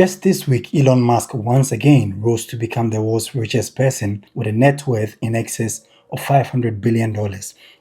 Just this week, Elon Musk once again rose to become the world's richest person with a net worth in excess of $500 billion,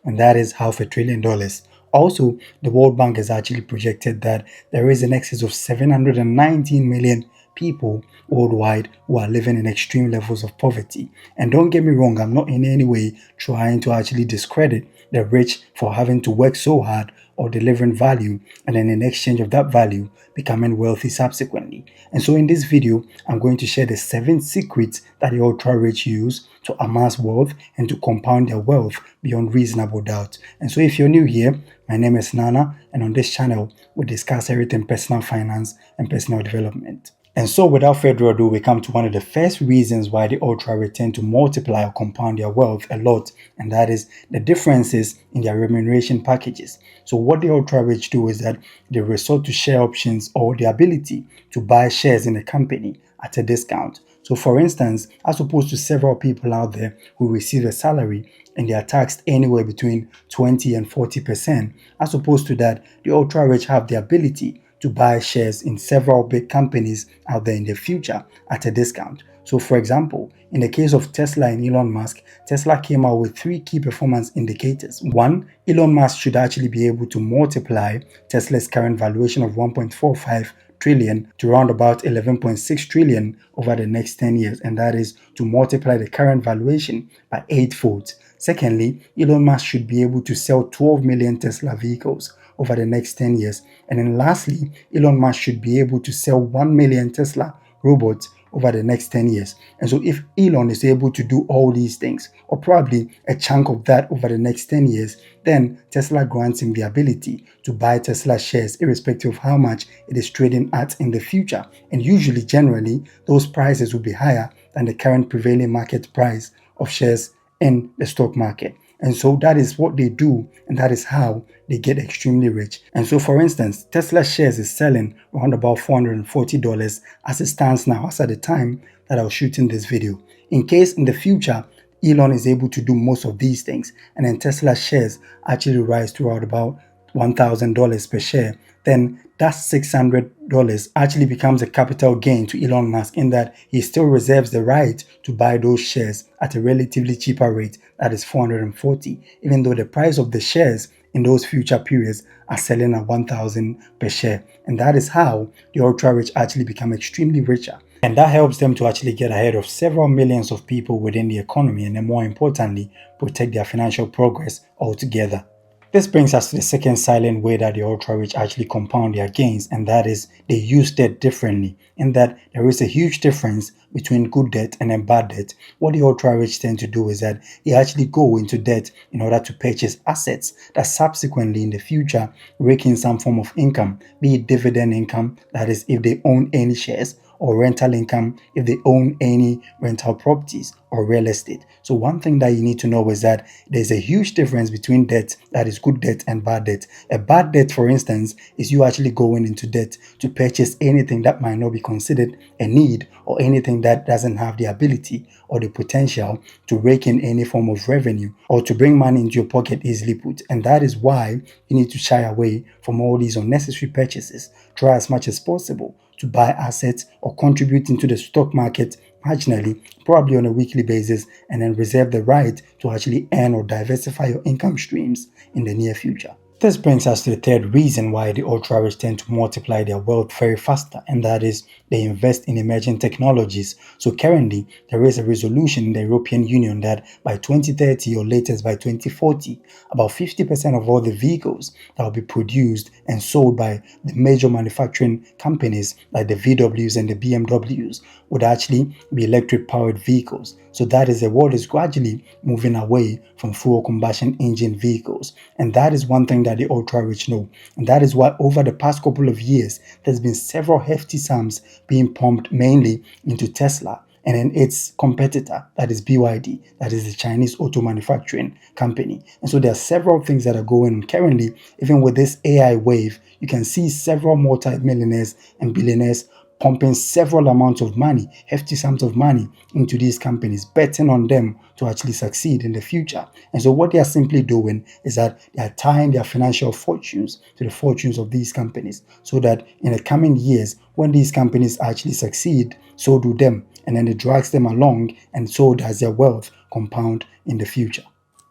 and that is half a trillion dollars. Also, the World Bank has actually projected that there is an excess of 719 million people worldwide who are living in extreme levels of poverty. And don't get me wrong, I'm not in any way trying to actually discredit the rich for having to work so hard or delivering value and then in exchange of that value becoming wealthy subsequently. And so in this video, I'm going to share the 7 secrets that the ultra rich use to amass wealth and to compound their wealth beyond reasonable doubt. And so if you're new here, my name is Nana, and on this channel, we discuss everything personal finance and personal development. And so without further ado, we come to one of the first reasons why the ultra rich tend to multiply or compound their wealth a lot, and that is the differences in their remuneration packages. So what the ultra rich do is that they resort to share options or the ability to buy shares in a company at a discount. So for instance, as opposed to several people out there who receive a salary and they are taxed anywhere between 20 and 40%, as opposed to that, the ultra rich have the ability to buy shares in several big companies out there in the future at a discount. So for example, in the case of Tesla and Elon Musk, Tesla came out with 3 key performance indicators. One, Elon Musk should actually be able to multiply Tesla's current valuation of 1.45 trillion to around about 11.6 trillion over the next 10 years, and that is to multiply the current valuation by 8-fold. Secondly, Elon Musk should be able to sell 12 million Tesla vehicles over the next 10 years. And then lastly, Elon Musk should be able to sell 1 million Tesla robots over the next 10 years. And so if Elon is able to do all these things, or probably a chunk of that over the next 10 years, then Tesla grants him the ability to buy Tesla shares irrespective of how much it is trading at in the future. And usually, generally, those prices will be higher than the current prevailing market price of shares in the stock market. And so that is what they do, and that is how they get extremely rich. And so for instance, Tesla shares is selling around about $440 as it stands now, as at the time that I was shooting this video. In case in the future, Elon is able to do most of these things, and then Tesla shares actually rise to around about $1,000 per share, then that $600 actually becomes a capital gain to Elon Musk, in that he still reserves the right to buy those shares at a relatively cheaper rate, that is $440, even though the price of the shares in those future periods are selling at $1,000 per share. And that is how the ultra rich actually become extremely richer. And that helps them to actually get ahead of several millions of people within the economy, and then more importantly, protect their financial progress altogether. This brings us to the second silent way that the ultra rich actually compound their gains, and that is they use debt differently, in that there is a huge difference between good debt and then bad debt. What the ultra rich tend to do is that they actually go into debt in order to purchase assets that subsequently in the future rake in some form of income, be it dividend income, that is if they own any shares, or rental income if they own any rental properties or real estate. So one thing that you need to know is that there's a huge difference between debt, that is good debt, and bad debt. A bad debt, for instance, is you actually going into debt to purchase anything that might not be considered a need, or anything that doesn't have the ability or the potential to rake in any form of revenue or to bring money into your pocket easily put. And that is why you need to shy away from all these unnecessary purchases. Try as much as possible to buy assets or contribute into the stock market marginally, probably on a weekly basis, and then reserve the right to actually earn or diversify your income streams in the near future. This brings us to the third reason why the ultra rich tend to multiply their wealth very faster, and that is they invest in emerging technologies. So currently, there is a resolution in the European Union that by 2030 or latest by 2040, about 50% of all the vehicles that will be produced and sold by the major manufacturing companies like the VWs and the BMWs would actually be electric powered vehicles. So that is, the world is gradually moving away from fuel combustion engine vehicles. And that is one thing that the ultra rich know. And that is why over the past couple of years, there's been several hefty sums being pumped mainly into Tesla and then its competitor, that is BYD, that is the Chinese auto manufacturing company. And so there are several things that are going on currently. Even with this AI wave, you can see several multi-millionaires and billionaires pumping several amounts of money, hefty sums of money into these companies, betting on them to actually succeed in the future. And so what they are simply doing is that they are tying their financial fortunes to the fortunes of these companies, so that in the coming years, when these companies actually succeed, so do them. And then it drags them along, and so does their wealth compound in the future.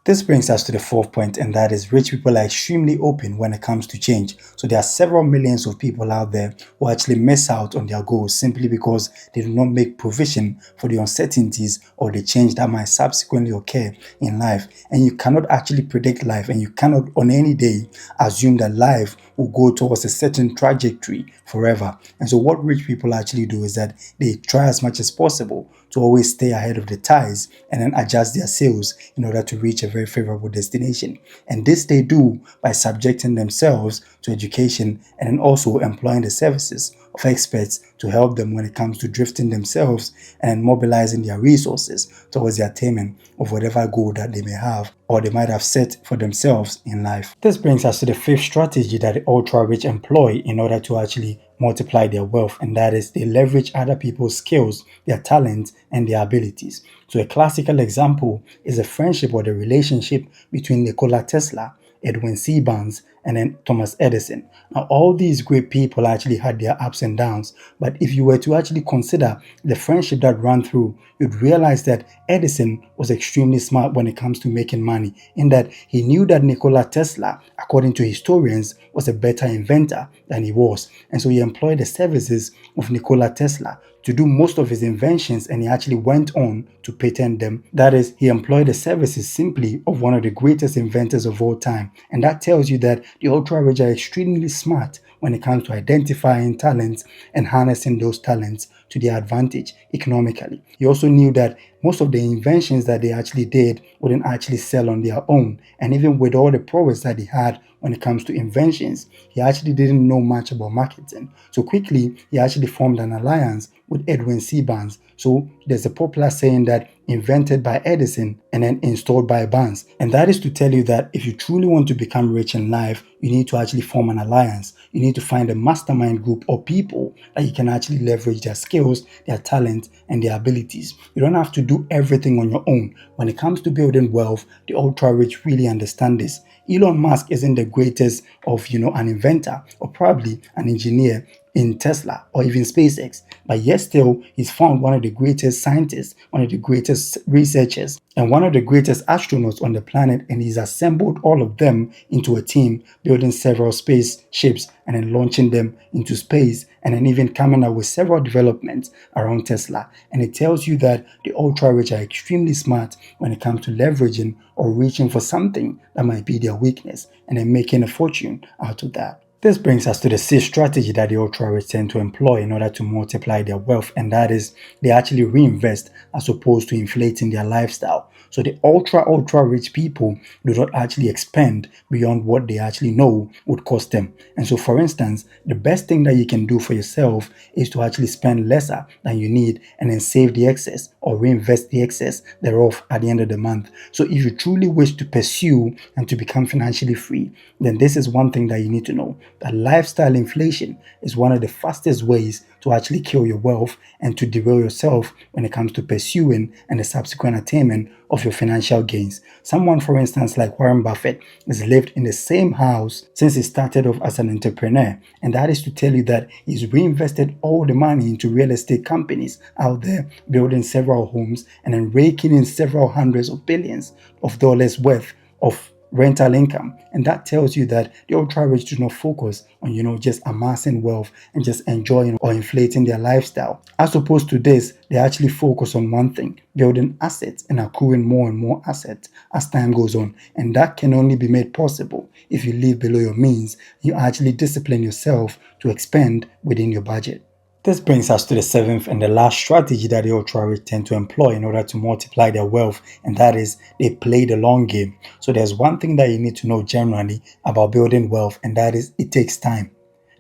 This brings us to the fourth point, and that is rich people are extremely open when it comes to change. So there are several millions of people out there who actually miss out on their goals simply because they do not make provision for the uncertainties or the change that might subsequently occur in life. And you cannot actually predict life, and you cannot on any day assume that life will go towards a certain trajectory forever. And so what rich people actually do is that they try as much as possible to always stay ahead of the tides and then adjust their sails in order to reach a very favorable destination. And this they do by subjecting themselves to education and then also employing the services of experts to help them when it comes to drifting themselves and mobilizing their resources towards the attainment of whatever goal that they may have or they might have set for themselves in life. This brings us to the fifth strategy that the ultra rich employ in order to actually multiply their wealth, and that is they leverage other people's skills, their talents, and their abilities. So a classical example is a friendship or the relationship between Nikola Tesla, Edwin C. Barnes, and then Thomas Edison. Now, all these great people actually had their ups and downs, but if you were to actually consider the friendship that ran through, you'd realize that Edison was extremely smart when it comes to making money, in that he knew that Nikola Tesla, according to historians, was a better inventor than he was. And so he employed the services of Nikola Tesla to do most of his inventions, and he actually went on to patent them. That is, he employed the services simply of one of the greatest inventors of all time. And that tells you that the ultra rich are extremely smart when it comes to identifying talents and harnessing those talents to their advantage economically. He also knew that most of the inventions that they actually did wouldn't actually sell on their own. And even with all the prowess that he had when it comes to inventions, he actually didn't know much about marketing. So quickly, he actually formed an alliance with Edwin C. Barnes. So there's a popular saying that invented by Edison and then installed by Barnes. And that is to tell you that if you truly want to become rich in life, you need to actually form an alliance. You need to find a mastermind group or people that you can actually leverage their skills, their talent, and their abilities. You don't have to do everything on your own. When it comes to building wealth, the ultra rich really understand this. Elon Musk isn't the greatest of, an inventor or probably an engineer in Tesla or even SpaceX, but yet still he's found one of the greatest scientists, one of the greatest researchers, and one of the greatest astronauts on the planet, and he's assembled all of them into a team, building several spaceships and then launching them into space, and then even coming up with several developments around Tesla. And it tells you that the ultra rich are extremely smart when it comes to leveraging or reaching for something that might be their weakness and then making a fortune out of that. This brings us to the sixth strategy that the ultra rich tend to employ in order to multiply their wealth, and that is they actually reinvest as opposed to inflating their lifestyle. So the ultra rich people do not actually expend beyond what they actually know would cost them. And so, for instance, the best thing that you can do for yourself is to actually spend lesser than you need and then save the excess or reinvest the excess thereof at the end of the month. So if you truly wish to pursue and to become financially free, then this is one thing that you need to know, that lifestyle inflation is one of the fastest ways to actually kill your wealth and to derail yourself when it comes to pursuing and the subsequent attainment of your financial gains. Someone, for instance, like Warren Buffett, has lived in the same house since he started off as an entrepreneur. And that is to tell you that he's reinvested all the money into real estate companies out there, building several homes and then raking in several hundreds of billions of dollars worth of rental income. And that tells you that the ultra rich do not focus on, just amassing wealth and just enjoying or inflating their lifestyle. As opposed to this, they actually focus on one thing, building assets and accruing more and more assets as time goes on. And that can only be made possible if you live below your means. You actually discipline yourself to expend within your budget. This brings us to the seventh and the last strategy that the ultra rich tend to employ in order to multiply their wealth, and that is they play the long game. So there's one thing that you need to know generally about building wealth, and that is it takes time.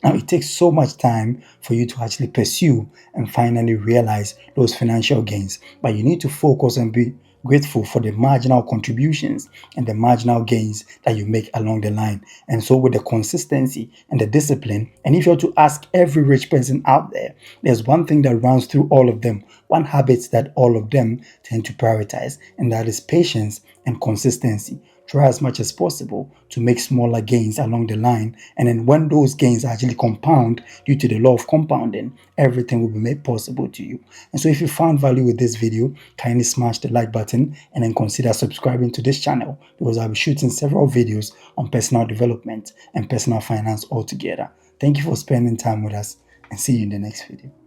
Now, it takes so much time for you to actually pursue and finally realize those financial gains, but you need to focus and be grateful for the marginal contributions and the marginal gains that you make along the line. And so, with the consistency and the discipline, and if you're to ask every rich person out there, there's one thing that runs through all of them, one habit that all of them tend to prioritize, and that is patience and consistency. Try as much as possible to make smaller gains along the line. And then when those gains actually compound due to the law of compounding, everything will be made possible to you. And so if you found value with this video, kindly smash the like button and then consider subscribing to this channel, because I'll be shooting several videos on personal development and personal finance altogether. Thank you for spending time with us, and see you in the next video.